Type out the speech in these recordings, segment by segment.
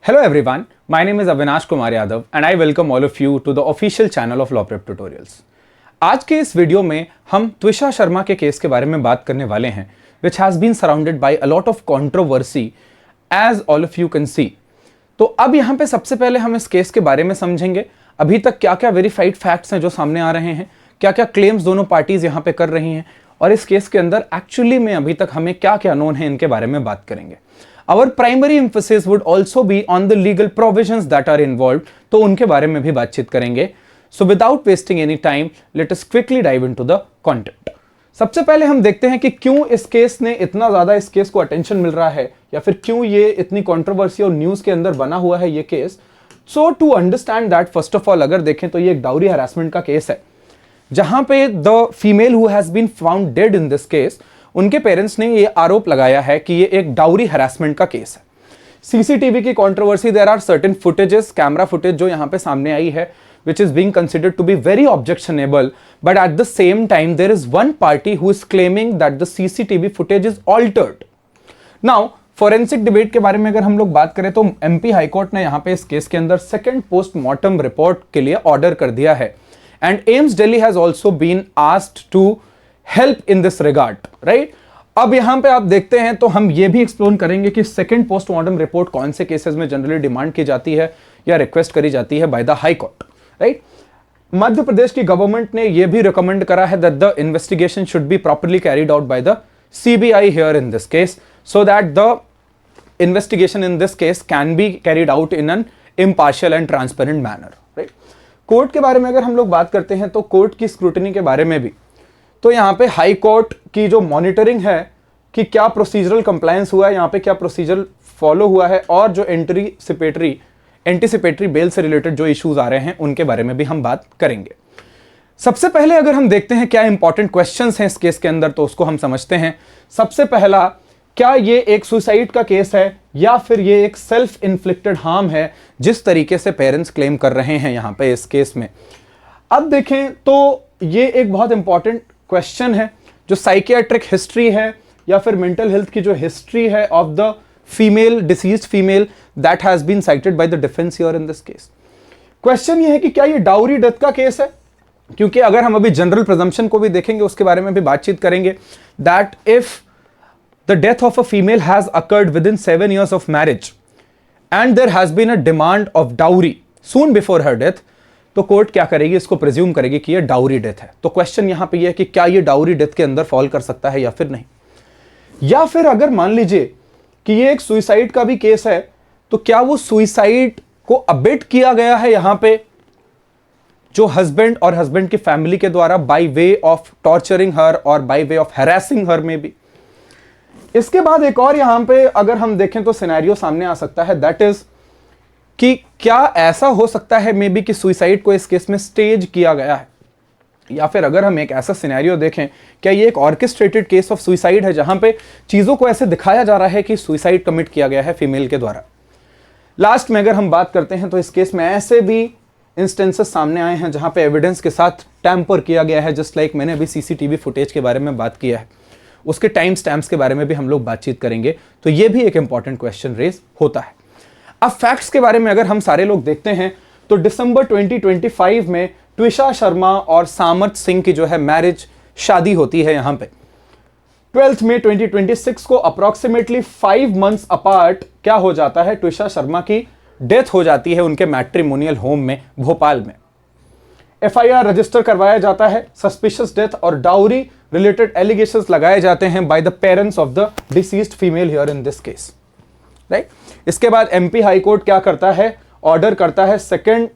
Hello everyone, my name is Avinash Kumar Yadav and I welcome all of you to the official channel of Law Prep Tutorials. आज के इस video में हम त्विषा शर्मा के case के बारे में बात करने वाले हैं which has been surrounded by a lot of controversy as all of you can see. तो अब यहाँ पे सबसे पहले हम इस केस के बारे में समझेंगे अभी तक क्या क्या वेरीफाइड फैक्ट्स हैं जो सामने आ रहे हैं, क्या क्या क्लेम्स दोनों पार्टीज यहाँ पे कर रही हैं और इस केस के अंदर एक्चुअली में अभी तक हमें क्या क्या नोन है इनके बारे में बात करेंगे. Our primary emphasis would also be on the legal provisions that are involved, तो उनके बारे में भी बातचीत करेंगे. So without wasting any time, let us quickly dive into the content. सबसे पहले हम देखते हैं कि क्यों इस केस ने इतना ज़्यादा इस केस को अटेंशन मिल रहा है या फिर क्यों ये इतनी कंट्रोवर्सी और न्यूज़ के अंदर बना हुआ है ये case. So to understand that, first of all, अगर देखें तो ये एक डाउरी हरासमेंट का केस है जहां पे the female who has been found dead in this case, उनके पेरेंट्स ने ये आरोप लगाया है कि ये एक डाउरी हरासमेंट का केस है. सीसीटीवी की controversy, there are certain footages, camera footage जो यहाँ पे सामने आई है which is being considered to be very objectionable, but at the same time there is one party who is claiming that the CCTV footage is altered. Now forensic debate के बारे में अगर हम लोग बात करें तो एमपी हाईकोर्ट ने यहाँ पे इस केस के अंदर सेकेंड पोस्टमार्टम रिपोर्ट के लिए ऑर्डर कर दिया है and AIIMS Delhi has also been asked to help in this regard, right? अब यहां पे आप देखते हैं तो हम ये भी एक्सप्लोर करेंगे कि सेकंड पोस्टमार्टम रिपोर्ट कौन से केसेस में जनरली डिमांड की जाती है या रिक्वेस्ट करी जाती है by the high court, right? Madhya Pradesh की गवर्नमेंट ने ये भी रिकमेंड करा है that the investigation should be properly carried out by the CBI here in this case so that the investigation in this case can be carried out in an impartial and transparent manner, right? Court के बारे में अगर हम लोग बात करते हैं तो कोर्ट की स्क्रूटनी के बारे में भी, तो यहाँ पे हाई कोर्ट की जो मॉनिटरिंग है कि क्या प्रोसीजरल कंप्लायंस हुआ है, यहाँ पे क्या प्रोसीजर फॉलो हुआ है और जो एंटीसिपेटरी बेल से रिलेटेड जो इश्यूज आ रहे हैं उनके बारे में भी हम बात करेंगे. सबसे पहले अगर हम देखते हैं क्या इंपॉर्टेंट क्वेश्चंस हैं इस केस के अंदर तो उसको हम समझते हैं. सबसे पहला, क्या ये एक सुसाइड का केस है या फिर ये एक सेल्फ इन्फ्लिक्टेड हार्म है जिस तरीके से पेरेंट्स क्लेम कर रहे हैं यहाँ पे इस केस में. अब देखें तो ये एक बहुत इंपॉर्टेंट क्वेश्चन है जो साइकियाट्रिक हिस्ट्री है या फिर मेंटल हेल्थ की जो हिस्ट्री है of the female deceased female that has been cited by the defence here in this case. Question ये है कि क्या ये डाउरी डेथ का केस है, क्योंकि अगर हम अभी जनरल प्रिजम्पशन को भी देखेंगे उसके बारे में भी बातचीत करेंगे that if the death of a female has occurred within 7 years of marriage and there has been a demand of dowry soon before her death, तो कोर्ट क्या करेगी, इसको प्रिज्यूम करेगी कि ये डाउरी डेथ है. तो क्वेश्चन यहां पे ये है कि क्या ये डाउरी डेथ के अंदर फॉल कर सकता है या फिर नहीं. या फिर अगर मान लीजिए कि ये एक सुइसाइड का भी केस है तो क्या वो सुइसाइड को अबेट किया गया है यहां पे जो हस्बैंड और हस्बैंड की फैमिली के द्वारा बाय वे ऑफ टॉर्चरिंग हर और बाय वे ऑफ हैरेसिंग हर में भी. इसके बाद एक और यहां पे अगर हम देखें तो सिनेरियो सामने आ सकता है दैट इज कि क्या ऐसा हो सकता है मे बी कि सुसाइड को इस केस में स्टेज किया गया है, या फिर अगर हम एक ऐसा सिनेरियो देखें क्या ये एक ऑर्केस्ट्रेटेड केस ऑफ सुसाइड है जहां पे चीजों को ऐसे दिखाया जा रहा है कि सुसाइड कमिट किया गया है फीमेल के द्वारा. लास्ट में अगर हम बात करते हैं तो इस केस में ऐसे भी इंस्टेंसेस सामने आए हैं जहां पे एविडेंस के साथ टैंपर किया गया है, जस्ट लाइक मैंने अभी सीसीटीवी फुटेज के बारे में बात किया है, उसके टाइम स्टैम्प्स के बारे में भी हम लोग बातचीत करेंगे. तो ये भी एक इंपॉर्टेंट क्वेश्चन रेज होता है. अब फैक्ट्स के बारे में अगर हम सारे लोग देखते हैं तो दिसंबर 2025 में त्विषा शर्मा और सामर्थ सिंह की जो है मैरिज शादी होती है. यहां पे 12 मई 2026 को अप्रॉक्सीमेटली 5 मंथ्स अपार्ट क्या हो जाता है, त्विषा शर्मा की डेथ हो जाती है उनके मैट्रिमोनियल होम में भोपाल में. FIR रजिस्टर करवाया जाता है, सस्पिशियस डेथ और डाउरी रिलेटेड एलिगेशंस लगाए जाते हैं by the parents of the deceased female here in this case, right? इसके बाद एमपी हाई कोर्ट क्या करता है, ऑर्डर करता है सेकंड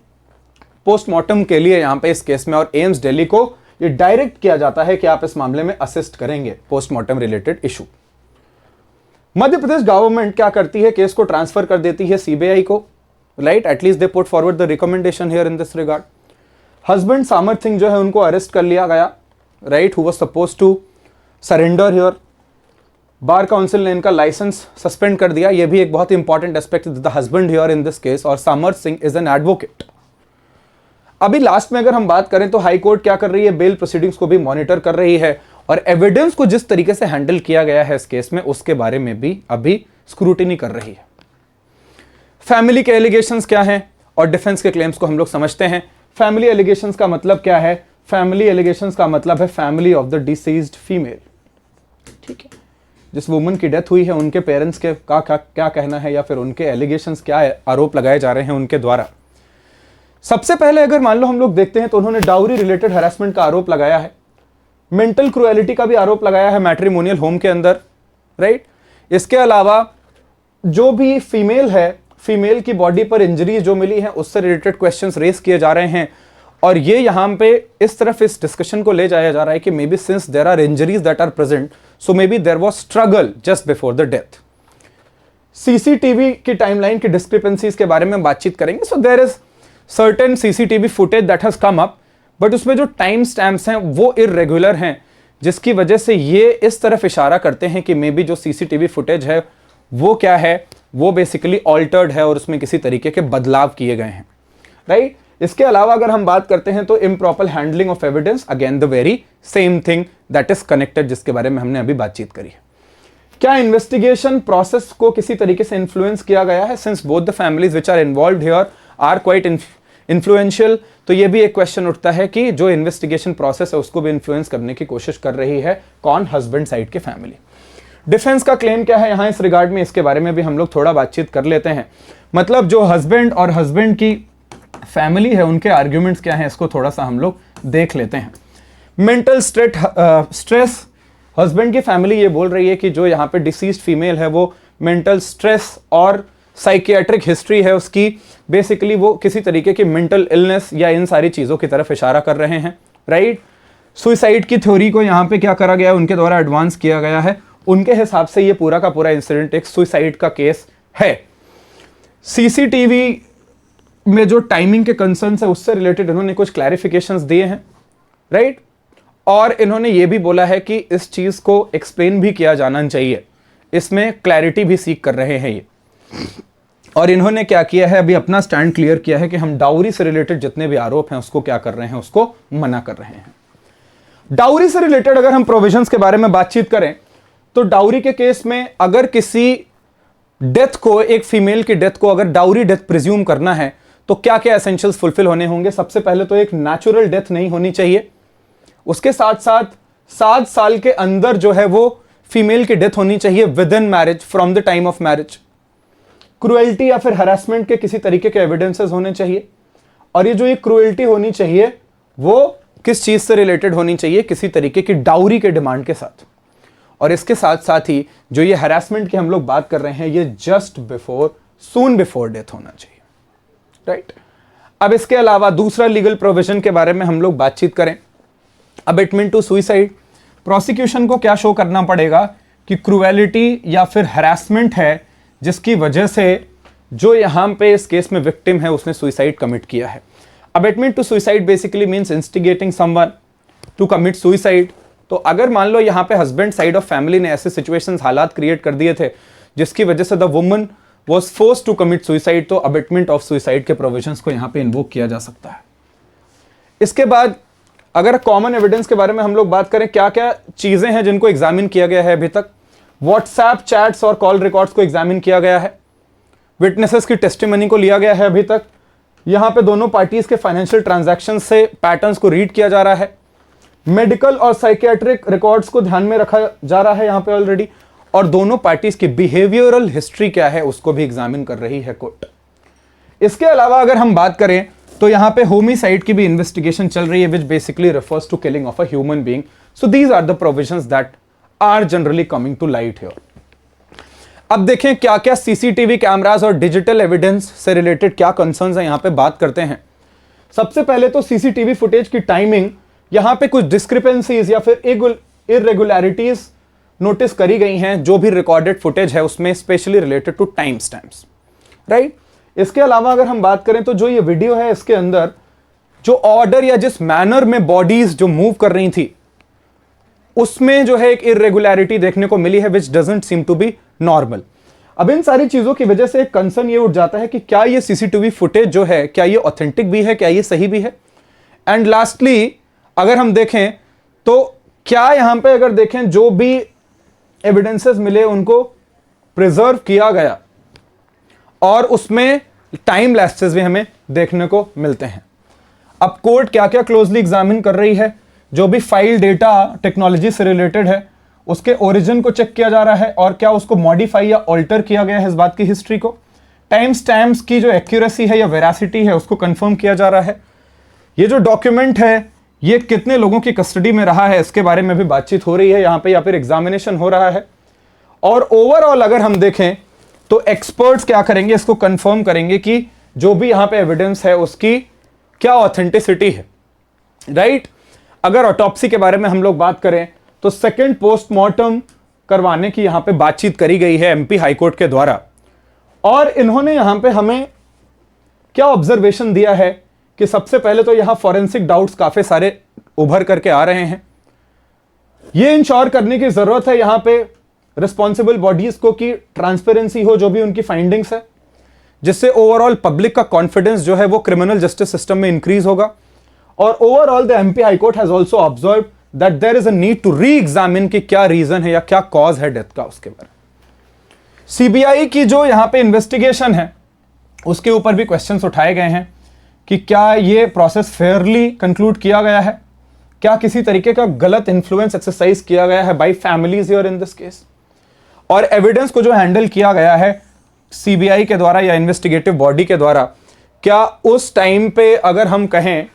पोस्टमार्टम के लिए यहां पे इस केस में, और एम्स दिल्ली को ये डायरेक्ट किया जाता है कि आप इस मामले में असिस्ट करेंगे postmortem related issue. Madhya Pradesh government क्या करती है, केस को ट्रांसफर कर देती है CBI को, right? At least they put forward the recommendation here in this regard. Husband Samarth Singh जो है उनको अरेस्ट कर लिया गया, right, who was supposed to surrender here. Bar council ने इनका लाइसेंस सस्पेंड कर दिया. ये भी एक बहुत important aspect, the husband here in this case और सामर्थ सिंह इज एन एडवोकेट. अभी लास्ट में अगर हम बात करें तो हाई कोर्ट क्या कर रही है, बेल प्रोसीडिंग्स को भी मॉनिटर कर रही है और एविडेंस को जिस तरीके से हैंडल किया गया है इस केस में उसके बारे में भी अभी स्क्रूटिनी कर रही है. फैमिली के एलिगेशंस क्या हैं और डिफेंस के क्लेम्स को हम लोग समझते हैं। फैमिली एलिगेशंस का मतलब क्या है? फैमिली एलिगेशंस का मतलब है family of the deceased female. ठीक है, जिस वुमन की डेथ हुई है उनके पेरेंट्स के क्या कहना है या फिर उनके एलिगेशंस क्या है, आरोप लगाए जा रहे हैं उनके द्वारा। सबसे पहले अगर मान लो हम लोग देखते हैं तो उन्होंने डाउरी रिलेटेड हैरेसमेंट का आरोप लगाया है, मेंटल क्रुएलिटी का भी आरोप लगाया है मैट्रिमोनियल होम के अंदर, राइट। इसके अलावा जो भी फीमेल है, फीमेल की बॉडी पर इंजरी जो मिली है उससे रिलेटेड क्वेश्चंस रेस किए जा रहे हैं और ये यहां पे इस तरफ इस डिस्कशन को ले जाया जा रहा है कि maybe since there are injuries that are present so maybe there was struggle just before the death. CCTV की टाइमलाइन की डिस्क्रिपेंसीज के बारे में बातचीत करेंगे। So there is certain CCTV footage that has come up, but उसमें जो time stamps हैं वो इरेगुलर हैं, जिसकी वजह से ये इस तरफ इशारा करते हैं कि मे बी जो सीसीटीवी फुटेज है वो क्या है, वो बेसिकली ऑल्टर्ड है और उसमें किसी तरीके के बदलाव किए गए हैं, राइट। इसके अलावा अगर हम बात करते हैं तो improper handling of evidence, again the very same thing that is connected, जिसके बारे में हमने अभी बातचीत करी है। क्या इन्वेस्टिगेशन प्रोसेस को किसी तरीके से इन्फ्लुएंस किया गया है? Since both the families which are involved here are quite influential, तो ये भी एक क्वेश्चन उठता है कि जो इन्वेस्टिगेशन प्रोसेस है उसको भी इन्फ्लुएंस करने की कोशिश कर रही है कौन? हस्बैंड साइड की फैमिली। डिफेंस का क्लेम क्या है यहां इस रिगार्ड में, इसके बारे में भी हम लोग थोड़ा बातचीत कर लेते हैं। मतलब जो हस्बैंड और हस्बैंड की फैमिली है उनके आर्ग्यूमेंट्स क्या हैं, इसको थोड़ा सा हम लोग देख लेते हैं। मेंटल स्ट्रेस, हस्बैंड की फैमिली ये बोल रही है कि जो यहाँ पे डिसीज्ड फीमेल है वो मेंटल स्ट्रेस और साइकियाट्रिक हिस्ट्री है उसकी, बेसिकली वो किसी तरीके की मेंटल इलनेस या इन सारी चीज़ों की तरफ इशारा कर रहे हैं, राइट। सुइसाइड की थ्योरी को यहाँ पे क्या करा गया है, उनके द्वारा एडवांस किया गया है। उनके हिसाब से ये पूरा का पूरा इंसिडेंट एक सुइसाइड का केस है। सीसीटीवी में जो टाइमिंग के कंसर्न्स है उससे रिलेटेड इन्होंने कुछ क्लैरिफिकेशंस दिए हैं, राइट। और इन्होंने ये भी बोला है कि इस चीज़ को एक्सप्लेन भी किया जाना चाहिए, इसमें क्लैरिटी भी सीख कर रहे हैं ये। और इन्होंने क्या किया है, अभी अपना स्टैंड क्लियर किया है कि हम डाउरी से रिलेटेड जितने भी आरोप हैं उसको क्या कर रहे हैं, उसको मना कर रहे हैं। डाउरी से रिलेटेड अगर हम प्रोविजंस के बारे में बातचीत करें तो डाउरी के केस में अगर किसी डेथ को, एक फीमेल की डेथ को अगर डाउरी डेथ प्रिज्यूम करना है तो क्या क्या एसेंशियल्स फुलफिल होने होंगे? सबसे पहले तो एक नेचुरल डेथ नहीं होनी चाहिए, उसके साथ साथ 7 साल के अंदर जो है वो फीमेल की डेथ होनी चाहिए with in marriage, from the time of marriage. Cruelty या फिर हरासमेंट के किसी तरीके के एविडेंसेस होने चाहिए, और ये जो ये क्रुएल्टी होनी चाहिए वो किस चीज से रिलेटेड होनी चाहिए? किसी तरीके की डाउरी के डिमांड के साथ। और इसके साथ साथ ही जो ये हरासमेंट की हम लोग बात कर रहे हैं ये जस्ट बिफोर, सून बिफोर डेथ होना चाहिए, राइट। अब इसके अलावा दूसरा लीगल प्रोविजन के बारे में हम लोग बातचीत करें, अबेटमेंट टू सुइसाइड। प्रोसिक्यूशन को क्या शो करना पड़ेगा कि क्रुएलिटी या फिर हरासमेंट है जिसकी वजह से जो यहां पे इस केस में विक्टिम है उसने सुइसाइड कमिट किया है। Abetment to suicide basically means instigating someone to commit suicide. तो अगर मान लो यहां पे हस्बैंड साइड ऑफ फैमिली ने ऐसे सिचुएशंस, हालात क्रिएट कर दिए थे जिसकी वजह से the woman was forced to commit suicide, तो अबेटमेंट ऑफ सुइसाइड के प्रोविजंस को यहां पे इन्वोक किया जा सकता है। इसके बाद अगर कॉमन एविडेंस के बारे में हम लोग बात करें, क्या क्या चीजें हैं जिनको एग्जामिन किया गया है अभी तक? व्हाट्सएप चैट्स और कॉल रिकॉर्ड्स को एग्जामिन किया गया है, विटनेसेस की टेस्टिमनी को लिया गया है अभी तक, यहां पे दोनों पार्टीज के फाइनेंशियल ट्रांजैक्शन से पैटर्न्स को रीड किया जा रहा है, मेडिकल और साइकियाट्रिक रिकॉर्ड्स को ध्यान में रखा जा रहा है यहां पे ऑलरेडी, और दोनों पार्टीज की बिहेवियरल हिस्ट्री क्या है उसको भी एग्जामिन कर रही है कोर्ट। इसके अलावा अगर हम बात करें तो यहां पे होमिसाइड की भी इन्वेस्टिगेशन चल रही है which basically refers to killing of a human being. So these are the provisions that are generally coming to light here. अब देखें क्या क्या सीसीटीवी कैमरास और डिजिटल एविडेंस से रिलेटेड क्या कंसर्न्स हैं, यहां पे बात करते हैं। सबसे पहले तो सीसीटीवी फुटेज की टाइमिंग, यहां पे कुछ डिस्क्रिपेंसीज या फिर इरेगुलरिटीज नोटिस करी गई हैं जो भी रिकॉर्डेड फुटेज है उसमें, specially related to time stamps, right. इसके अलावा अगर हम बात करें तो जो ये वीडियो है इसके अंदर जो ऑर्डर या जिस मैनर में बॉडीज जो मूव कर रही थी उसमें जो है एक इरेगुलरिटी देखने को मिली है which doesn't seem to be normal. अब इन सारी चीजों की वजह से एक कंसर्न ये उठ जाता है कि क्या ये सीसीटीवी फुटेज जो है क्या ये ऑथेंटिक भी है, क्या ये सही भी है। एंड लास्टली अगर हम देखें तो क्या यहां पे अगर देखें जो भी एविडेंसेस मिले उनको प्रिजर्व किया गया और उसमें टाइम लैप्सेस भी हमें देखने को मिलते हैं। अब कोर्ट क्या क्या क्लोजली एग्जामिन कर रही है, जो भी फाइल डेटा टेक्नोलॉजी से रिलेटेड है उसके ओरिजिन को चेक किया जा रहा है और क्या उसको मॉडिफाई या ऑल्टर किया गया है इस बात की हिस्ट्री को। टाइम स्टैम्प्स की जो एक्यूरेसी है या वेरासिटी है उसको कंफर्म किया जा रहा है। ये जो डॉक्यूमेंट है ये कितने लोगों की कस्टडी में रहा है इसके बारे में भी बातचीत हो रही है यहाँ पे, या फिर एग्जामिनेशन हो रहा है। और ओवरऑल अगर हम देखें तो एक्सपर्ट्स क्या करेंगे, इसको कंफर्म करेंगे कि जो भी यहाँ पे एविडेंस है उसकी क्या ऑथेंटिसिटी है, राइट। अगर ऑटोप्सी के बारे में हम लोग बात करें तो सेकंड पोस्टमार्टम करवाने की यहां पे बातचीत करी गई है एमपी हाईकोर्ट के द्वारा। और इन्होंने यहां पे हमें क्या ऑब्जर्वेशन दिया है कि सबसे पहले तो यहां फॉरेंसिक डाउट्स काफी सारे उभर करके आ रहे हैं। यह इंश्योर करने की जरूरत है यहां पे रिस्पॉन्सिबल बॉडीज को कि ट्रांसपेरेंसी हो जो भी उनकी फाइंडिंग्स है, जिससे ओवरऑल पब्लिक का कॉन्फिडेंस जो है वो क्रिमिनल जस्टिस सिस्टम में इंक्रीज होगा। और overall the MP high court has also observed that there is a need to reexamine कि क्या रीजन है या क्या कॉज है डेथ का उसके बारे में। सीबीआई की जो यहां पे इन्वेस्टिगेशन है उसके ऊपर भी क्वेश्चंस उठाए गए हैं कि क्या ये प्रोसेस फेयरली कंक्लूड किया गया है, क्या किसी तरीके का गलत इंफ्लुएंस एक्सरसाइज किया गया है by families here in this case, और एविडेंस को जो हैंडल किया गया है सीबीआई के द्वारा या इन्वेस्टिगेटिव बॉडी के द्वारा, क्या उस टाइम पे अगर हम कहें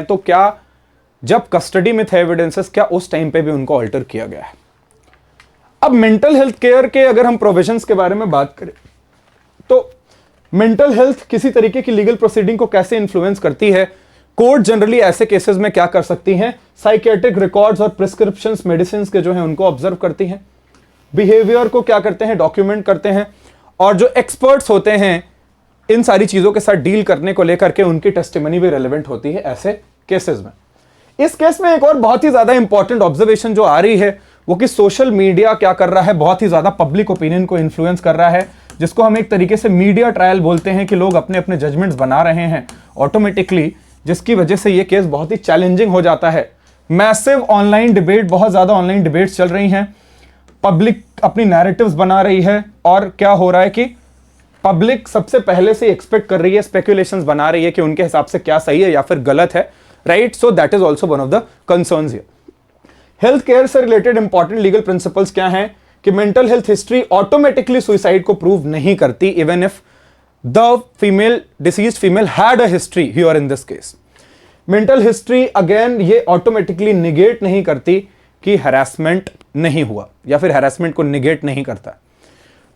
तो क्या जब कस्टडी में थे एविडेंसेस, क्या उस टाइम पे भी उनको ऑल्टर किया गया है। अब मेंटल हेल्थ केयर के अगर हम प्रोविजंस के बारे में बात करें तो मेंटल हेल्थ किसी तरीके की लीगल प्रोसीडिंग को कैसे इन्फ्लुएंस करती है। कोर्ट जनरली ऐसे केसेस में क्या कर सकती हैं, साइकियाट्रिक रिकॉर्ड्स और प्रिस्क्रिप्शंस मेडिसिन के जो है उनको ऑब्जर्व करती हैं, बिहेवियर को क्या करते हैं, डॉक्यूमेंट करते हैं, और जो एक्सपर्ट्स होते हैं इन सारी चीजों के साथ डील करने को लेकर के उनकी टेस्टिमनी भी रेलेवेंट होती है ऐसे केसेस में। इस केस में एक और बहुत ही ज्यादा इंपॉर्टेंट ऑब्जर्वेशन जो आ रही है वो कि सोशल मीडिया क्या कर रहा है, बहुत ही ज्यादा पब्लिक ओपिनियन को इन्फ्लुएंस कर रहा है, जिसको हम एक तरीके से मीडिया ट्रायल बोलते हैं कि लोग अपने अपने जजमेंट्स बना रहे हैं ऑटोमेटिकली, जिसकी वजह से ये केस बहुत ही चैलेंजिंग हो जाता है। मैसिव ऑनलाइन डिबेट, बहुत ज्यादा ऑनलाइन डिबेट्स चल रही हैं, पब्लिक अपनी नैरेटिव्स बना रही है, और क्या हो रहा है कि पब्लिक सबसे पहले से एक्सपेक्ट कर रही है, स्पेकुलेशंस बना रही है कि उनके हिसाब से क्या सही है या फिर गलत है, right. So that is also one of the concerns here. Health care से रिलेटेड इंपॉर्टेंट लीगल प्रिंसिपल्स क्या हैं कि mental health history automatically suicide को प्रूव नहीं करती, even if the deceased female had a history here in this case. Mental history again ये automatically negate नहीं करती कि हैरेसमेंट नहीं हुआ या फिर हैरेसमेंट को निगेट नहीं करता।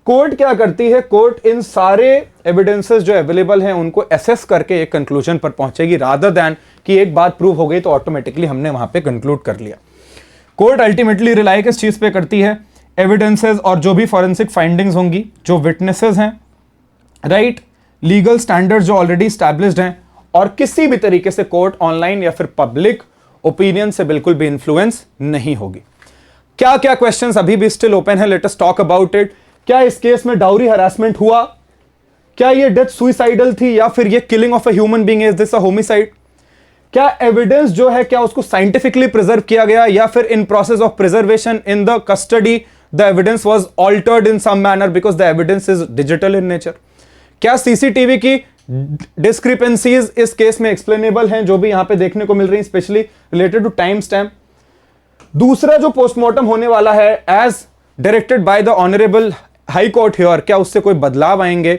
कोर्ट क्या करती है, कोर्ट इन सारे एविडेंसेस जो अवेलेबल हैं उनको एसेस करके एक कंक्लूजन पर पहुंचेगी, रादर देन कि एक बात प्रूव हो गई तो ऑटोमेटिकली हमने वहां पे कंक्लूड कर लिया। कोर्ट अल्टीमेटली रिलाई किस चीज पे करती है, एविडेंसेस और जो भी फॉरेंसिक फाइंडिंग्स होंगी, जो विटनेसेस हैं, राइट, लीगल स्टैंडर्ड्स जो ऑलरेडी स्टैब्लिश्ड हैं, और किसी भी तरीके से कोर्ट ऑनलाइन या फिर पब्लिक ओपिनियन से बिल्कुल भी इन्फ्लुएंस नहीं होगी। क्या क्या क्वेश्चंस अभी भी स्टिल ओपन है, let us talk about it. क्या इस केस में डाउरी हरासमेंट हुआ, क्या ये डेथ सुइसाइडल थी या फिर ये killing of a human being, is this a homicide. क्या एविडेंस जो है क्या उसको साइंटिफिकली प्रिजर्व किया गया या फिर in process of preservation in the custody the evidence was altered in some manner because the evidence is digital in nature. क्या सीसीटीवी की डिस्क्रिपेंसीज इस केस में एक्सप्लेनेबल हैं जो भी यहां पे देखने को मिल रही है, specially related to time stamp. दूसरा जो पोस्टमार्टम होने वाला है as directed by the honourable high court here, क्या उससे कोई बदलाव आएंगे,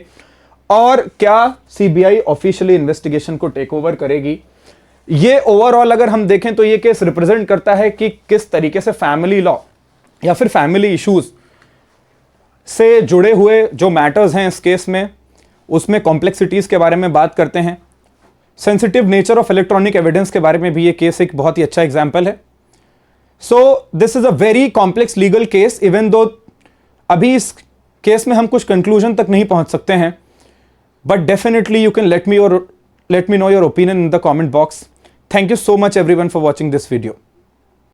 और क्या सीबीआई ऑफिशियली इन्वेस्टिगेशन को टेक ओवर करेगी। ये ओवरऑल अगर हम देखें तो ये केस रिप्रेजेंट करता है कि किस तरीके से फैमिली लॉ या फिर फैमिली इश्यूज से जुड़े हुए जो मैटर्स हैं इस केस में, उसमें कॉम्प्लेक्सिटीज के बारे में बात करते हैं। Sensitive nature of electronic evidence के बारे में भी ये केस एक बहुत ही अच्छा एग्जाम्पल है। So this is a very complex legal case, even though अभी इस केस में हम कुछ कंक्लूजन तक नहीं पहुंच सकते हैं, but definitely you can let me know your opinion in the comment box. Thank you so much everyone for watching this video.